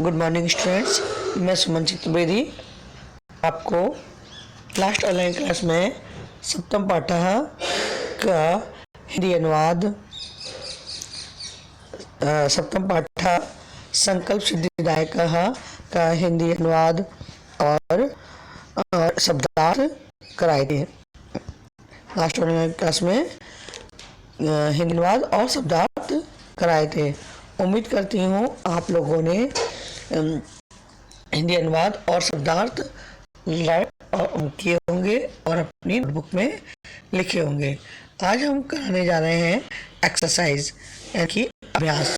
Good morning students, मैं सुमन चतुर्वेदी आपको last online class में सप्तम पाठः का हिंदी अनुवाद, सप्तम पाठः संकल्प सिद्धिदायकः का हिंदी अनुवाद और शब्दार्थ कराए थे। लास्ट ऑनलाइन क्लास में हिंदी अनुवाद और शब्दार्थ कराए थे। उम्मीद करती हूँ आप लोगों ने हिंदी अनुवाद और शब्दार्थ किए होंगे और अपनी नोटबुक में लिखे होंगे। आज हम कराने जा रहे हैं एक्सरसाइज यानी कि अभ्यास।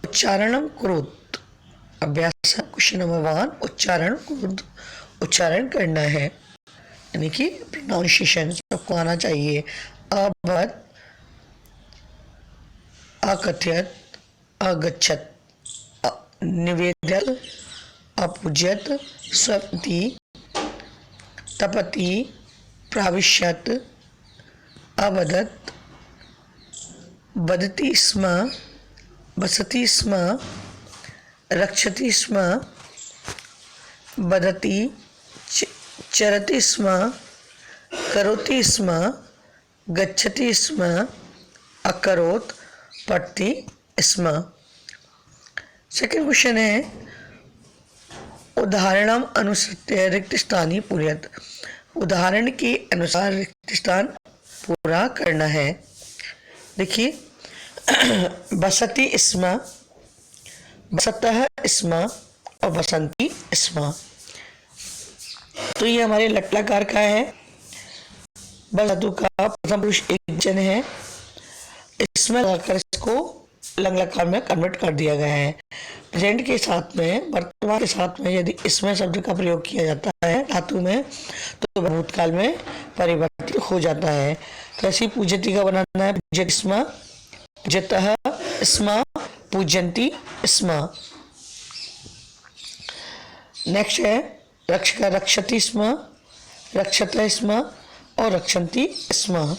उच्चारणम कुरुत, अभ्यास क्वेश्चन नंबर 1। उच्चारण कुरुत, उच्चारण करना है यानी कि प्रोनाउंसिएशन सबको आना चाहिए। अभवत, अकथयत, अगच्छत, निवेद्यत, अपूज्यत, स्वप्ति, तपति, प्राविश्यत, अवदत्, वदति स्म, वसति स्म, रक्षति स्म, वदति, चरति स्म, करोति स्म, गच्छति स्म, अकरोत्, पठति स्म। सेकेंड क्वेश्चन है उदाहरणम अनुसृत्य रिक्त स्थानी पूर्यत, उदाहरण के अनुसार रिक्त स्थान पूरा करना है। देखिए, बसति स्म, बसतः स्म और बसंती स्म। तो ये हमारे लट लकार का है। बस धातु का प्रथम पुरुष एकवचन है। इसमें लगाकर इसको लंग लकार में कन्वर्ट कर दिया गया है। प्रेजेंट के साथ में, वर्तमान के साथ में यदि इसमें शब्द का प्रयोग किया जाता है धातु में तो भूतकाल में परिवर्तित हो जाता है। तो ऐसी पूज्यति का बनाना है। पूज्यत स्म, पूज्यतः स्म, पूज्यन्ति स्म। नेक्स्ट है रक्षक, रक्षति स्म, रक्षतः स्म और रक्षन्ति स्म।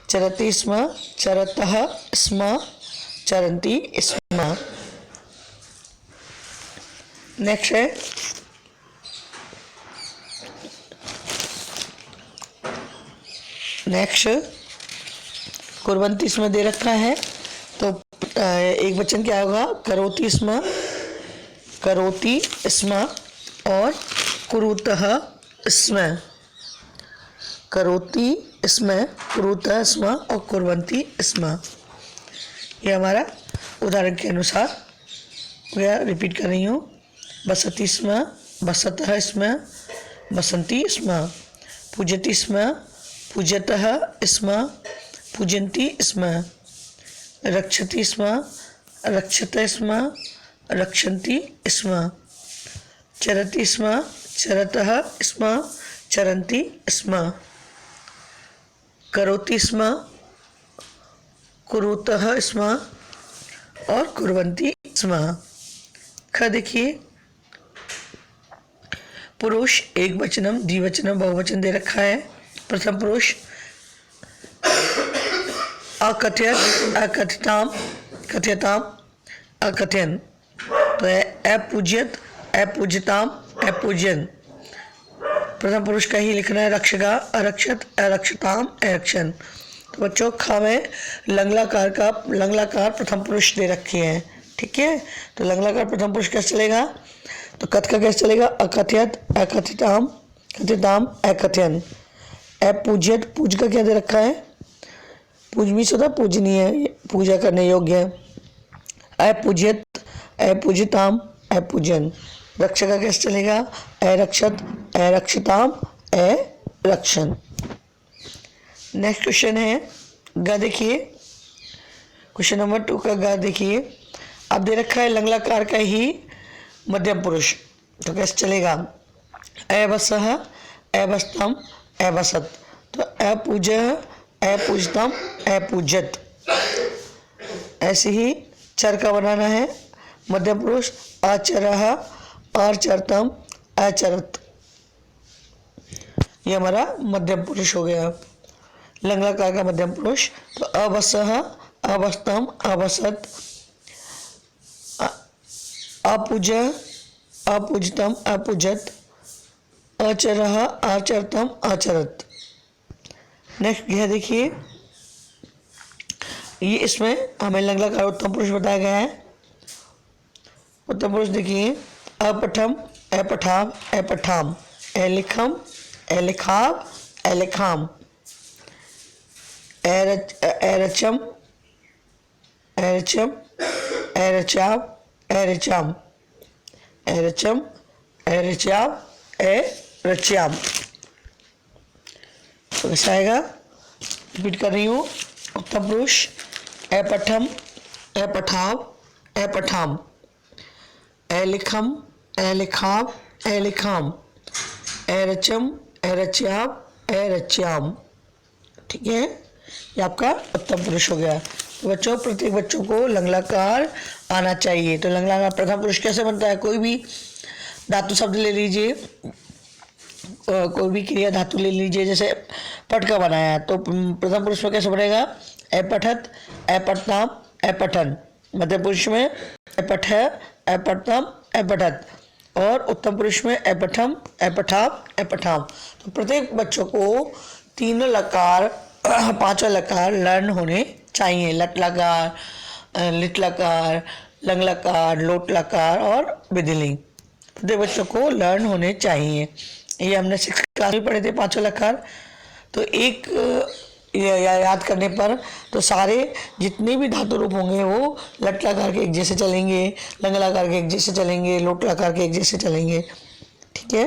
चरति स्म, चरतः स्म, चरन्ति स्म। नेक्स्ट है कुर्वन्ति स्म दे रखा है। तो एक वचन क्या होगा? करोति स्म, करोति स्म और कुरुतः स्म, करोति स्म, कुरुतः स्म और कुर्वन्ति स्म। ये हमारा उदाहरण के अनुसार मैं रिपीट कर रही हूँ। बसति स्म, बसतः स्म, बसन्ति स्म, पूज्यति स्म, पूज्यतः स्म, पूज्यन्ति स्म, रक्षति स्म, रक्षतः स्म, रक्षन्ति स्म, चरति स्म, चरतः स्म, चरन्ति स्म, करोति स्म, कुरुतः स्म और कुर्वन्ति स्म। ख देखिए, पुरुष एक वचनम, द्विवचनम, बहुवचन दे रखा है। प्रथम पुरुष अकथयत, अकथिताम, कथयताम, अकथयन। तो है अपूज्यत, अपूज्यताम, अपूज्यन। प्रथम पुरुष का ही लिखना है। रक्षका, अरक्षत, अरक्षताम, अरक्षन। तो बच्चों खा में लंगलाकार का लंगलाकार प्रथम पुरुष दे रखे हैं। ठीक है, तो लंगलाकार प्रथम पुरुष कैसे चलेगा? तो कथ का कैसे चलेगा? अकथयत, अकथिताम, कथिताम, अकथयन। अपूज्यत, पूज का क्या दे रखा है? पूज मीन्स होता पूजनीय, पूजा करने योग्य है। अपूज्यत, अपूजिताम, अपूजन। रक्षक का कैसे चलेगा? अरक्षत, अरक्षताम, अरक्षन। नेक्स्ट क्वेश्चन है ग। देखिए, क्वेश्चन नंबर 2 का ग देखिए। अब दे रखा है लंगलाकार का ही मध्यम पुरुष, तो कैसे चलेगा? अवसः, अवस्तम, अवसत। तो अपूजः, अपूजतम, अपूजत। ऐसे ही चर का बनाना है। मध्यम पुरुष अचरः, अचरतम, अचरत। ये हमारा मध्यम पुरुष हो गया, लंगलाकार का मध्यम पुरुष। तो अवसः, अवस्तम, अवसत, अपूज अपूजतम अपूजत, अचरह आचरतम आचरत। नेक्स्ट यह देखिए, ये इसमें हमें लंगला का उत्तम पुरुष बताया गया है। उत्तम पुरुष देखिए, अपठम अपठाम अपठाम, एलिखम एलिखाब एलिखाम, एरचम एरचम एरचाब एरचाम, एरचम एरचाब एरचाम। तो कैसा आएगा, रिपीट कर रही हूँ। उत्तम पुरुष अपठम अपठाव अपठाम, एलिखम एलिखाब एलिखाम, एरचम एरच्याब एरच्याम। ठीक है, ये आपका उत्तम पुरुष हो गया। तो बच्चों, प्रत्येक बच्चों को लंगलाकार आना चाहिए। तो लंगलाकार प्रथम पुरुष कैसे बनता है, कोई भी धातु शब्द ले लीजिए, कोई भी क्रिया धातु ले लीजिए, जैसे पट का बनाया है तो प्रथम पुरुष में कैसे बनेगा, अपठत अपठनाम अपठन, मध्यम पुरुष में अपठ अपठनम अपठत, और उत्तम पुरुष में अपठम अपठाम अपठाम। तो प्रत्येक बच्चों को तीनों लकार पांचों लकार लर्न होने चाहिए। लट लकार, लिट लकार, लंग लकार, लोट लकार और विधिलिंग, प्रत्येक बच्चों को लर्न होने चाहिए। ये हमने 6th क्लास में पढ़े थे पांचों लकार। तो एक याद करने पर तो सारे जितने भी धातु रूप होंगे वो लट लकार के एक जैसे चलेंगे, लंग लकार के एक जैसे चलेंगे, लोट लकार के एक जैसे चलेंगे। ठीक है,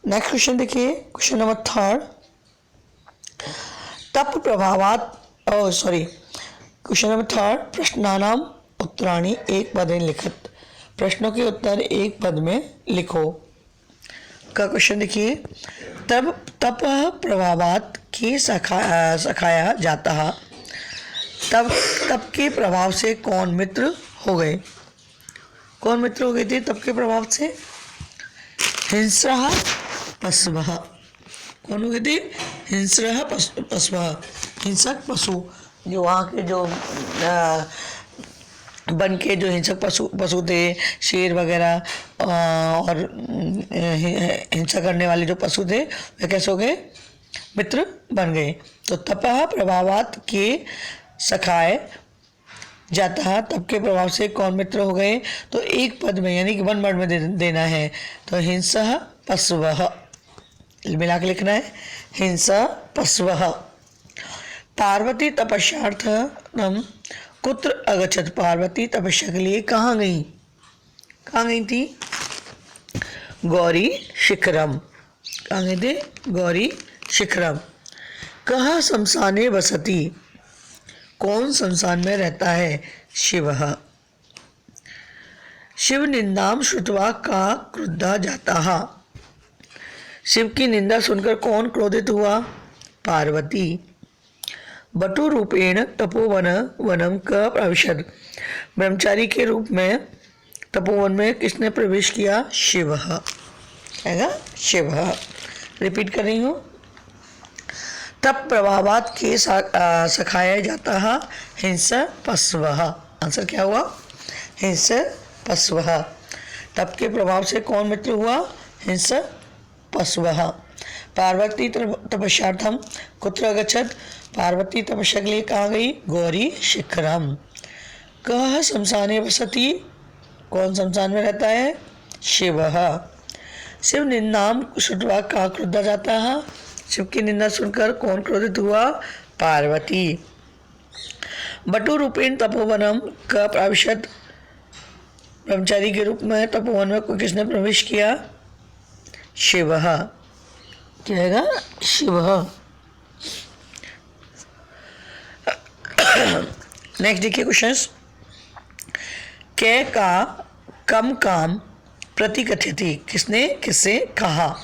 नेक्स्ट क्वेश्चन देखिए, क्वेश्चन नंबर 3, तप प्रभावात क्वेश्चन नंबर 3, प्रश्नानाम उत्तराणि एक पदेन लिखत, प्रश्नों के उत्तर एक पद में लिखो। का क्वेश्चन देखिए, तब तप प्रभावात के सखाया जाता है, तप के प्रभाव से कौन मित्र हो गए, कौन मित्र हो गए थे तप के प्रभाव से, हिंस्रः पशवः। कौन हो गए थे, हिंस्रः पशवः, हिंसक पशु, जो वहाँ के जो बन के जो हिंसक पशु थे, शेर वगैरह और हिंसा करने वाले जो पशु थे, वे कैसे हो गए, मित्र बन गए। तो तपः प्रभावात के सखाए जाता है, तप के प्रभाव से कौन मित्र हो गए, तो एक पद में यानी कि 1 वर्ड में देना है। तो हिंसः पशवः मिला के लिखना है, हिंसा पशवः। पार्वती तपस्यार्थम कुत्र अगच्छत, पार्वती तपस्या के लिए कहाँ गई, कहाँ गई थी, गौरी शिखरम, कहाँ गए थे, गौरी शिखरम। कहाँ शमशाने वसति, कौन शमशान में रहता है, शिवः। शिव निंदाम श्रुत्वा का क्रुद्धा जाता, शिव की निंदा सुनकर कौन क्रोधित हुआ, पार्वती। बटु रूपेण तपोवन वनम क प्रविशद, ब्रह्मचारी के रूप में तपोवन में किसने प्रवेश किया, शिव है, शिव। रिपीट कर रही हूँ, तप प्रभावात के सखाया जाता है, हिंस पशवः। आंसर क्या हुआ, हिंस पशवः। तप के प्रभाव से कौन मित्र हुआ, हिंस पशवः। पार्वती तपस्यार्थम कुत्र अगच्छत, पार्वती तपस्या के लिए कहाँ गई, गौरी शिखरम। कः शमशाने वसति, कौन शमशान में रहता है, शिवः। शिव निंदाम श्रुत्वा का क्रुद्धा जाता है, शिव की निंदा सुनकर कौन क्रोधित हुआ, पार्वती। बटु रूपेण तपोवनम का प्रविशत, ब्रह्मचारी के रूप में तपोवन में किसने प्रवेश किया, शिवः। क्या है, शिवः। नेक्स्ट देखिए क्वेश्चंस, कै का कम काम प्रतिकथ्यति, किसने किससे कहा,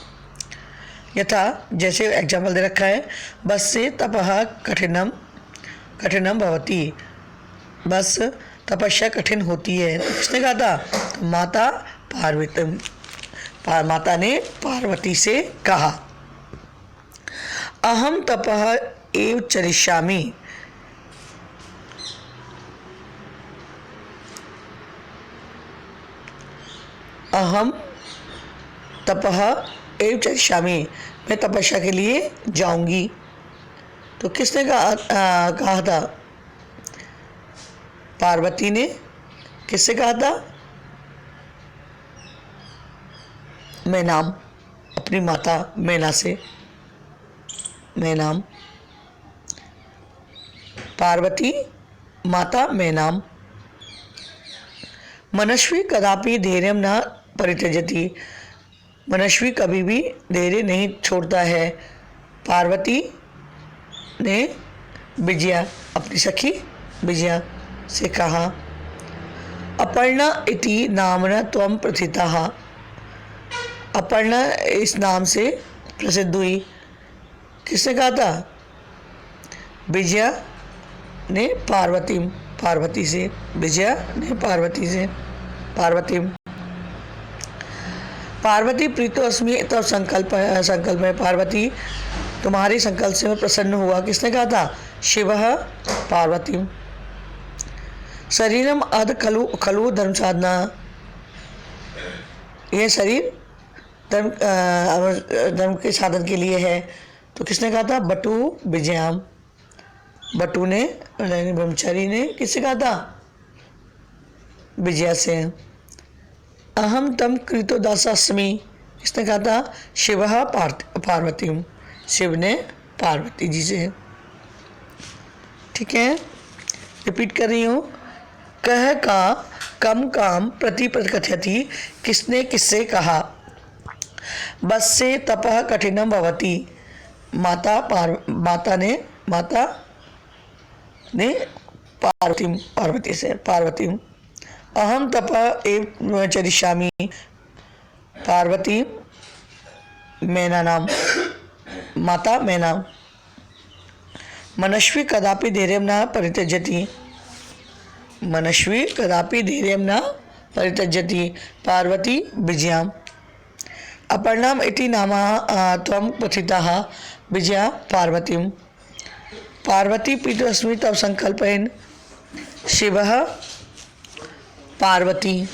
यथा जैसे एग्जाम्पल दे रखा है, बस से तपः कठिनम कठिनम भवति, बस तपस्या कठिन होती है, तो किसने कहा था, तो माता पार्वती, माता ने पार्वती से कहा। अहम तपः एव चरिष्यामि, अहम तपः एव चरिष्यामि, मैं तपस्या के लिए जाऊंगी। तो किसने कहा था? पार्वती ने। किससे कहा था? मैनाम, अपनी माता मैना से। मैनाम, पार्वती माता मैनाम। मनस्वी कदापि धैर्यं न परित्यजति, मनस्वी कभी भी धैर्य नहीं छोड़ता है। पार्वती ने विजया, अपनी सखी विजया से कहा। अपर्णा इति नामना त्वं प्रथितः, अपर्णा इस नाम से प्रसिद्ध हुई। किसने कहा था? विजया ने पार्वती से। विजया ने पार्वती से। पार्वती प्रीतो अस्मि तब संकल्प में, पार्वती तुम्हारे संकल्प से मैं प्रसन्न हुआ। किसने कहा था? शिवः पार्वती। शरीरम अध खलु धर्म साधना, यह शरीर धर्म के साधन के लिए है। तो किसने कहा था? बटु विजयाम, बटु ने ब्रह्मचारी ने। किससे कहा था? विजया से। अहम तम कृतो दासास्मि, किसने कहा था? शिवः पार्वती, शिव ने पार्वती जी से। ठीक है, रिपीट कर रही हूँ। कह का कम काम प्रति प्रकथयति, किसने किससे कहा? बस से तपः कठिनम भवति, माता ने पार्वती से। पार्वती अहम तपः एव चरिष्यामि, पार्वती मैना नाम, माता मैना। मनस्वी कदापि धैर्यं न परित्यजति, मनस्वी कदापि धैर्यं न परित्यजति, पार्वती विजयाम। अपर्णाम इति नामा त्वं प्रथितः, विजया पार्वतीम। पार्वती पीतोऽस्मि तव संकल्पेन, शिवः पार्वती।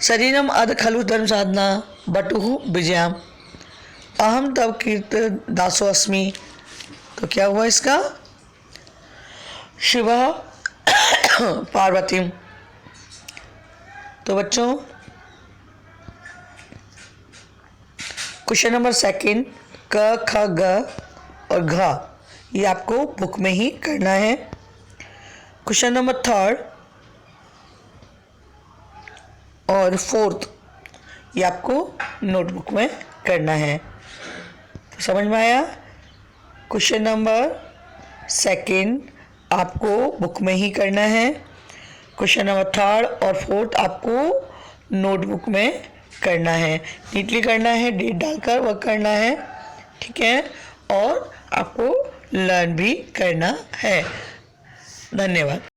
शरीरम अध खलु धर्म साधना, बटुः विजयाम। अहम तव कीर्त दासोऽस्मि, तो क्या हुआ इसका? शिवः पार्वती। तो बच्चों, क्वेश्चन नंबर सेकंड क ख ग और घ, ये आपको बुक में ही करना है। क्वेश्चन नंबर थर्ड और फोर्थ, ये आपको नोटबुक में करना है। तो समझ में आया? क्वेश्चन नंबर सेकंड आपको बुक में ही करना है। क्वेश्चन नंबर थर्ड और फोर्थ आपको नोटबुक में करना है। नीटली करना है, डेट डालकर वर्क करना है। ठीक है, और आपको लर्न भी करना है। धन्यवाद।